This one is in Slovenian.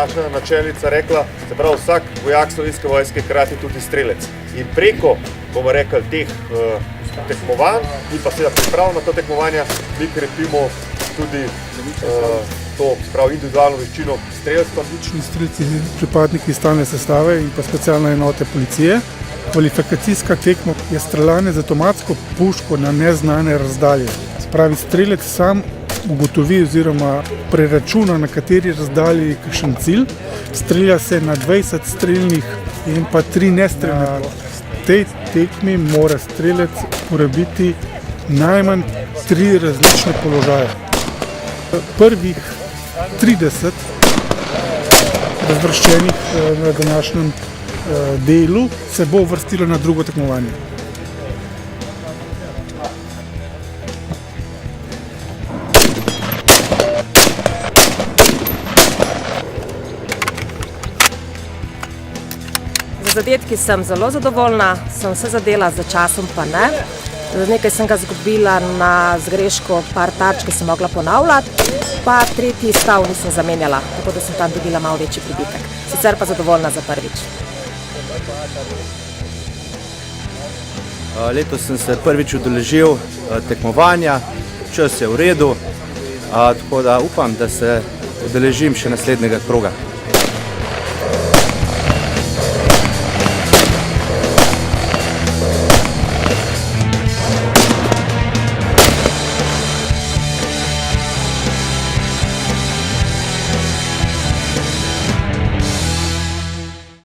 naša načelnica rekla, se pravi, vsak vojak Slovenske vojske je hkrati tudi strelec. In preko, bomo rekli, teh tekmovanj in pa seveda priprav na to tekmovanja, mi krepimo tudi to, pravi, individualno veščino strelstva. Odlični strelci, pripadniki stalne sestave in pa specialne enote policije. Kvalifikacijska tekma je streljanje z avtomatsko puško na neznane razdalje. Spravi, strelec sam ugotovi oziroma preračuna, na kateri razdalji je kakšen cilj. Strelja se na 20 strelnih in pa 3 nestreljne. V tej tekmi mora strelec uporabiti najmanj 3 različne položaje. Prvih 30 razvrščenih na današnjem delu se bo uvrstilo na drugo tekmovanje. Z zadetki sem zelo zadovoljna, sem vse zadela, za časom pa ne. Nekaj sem ga izgubila na zgreško, par tarč, ki sem mogla ponavljati, pa tretji stav nisem zamenjala, tako da sem tam dobila malo večji pribitek. Sicer pa zadovoljna za prvič. Letos sem se prvič udeležil tekmovanja, čas je v redu, tako da upam, da se udeležim še naslednjega kroga.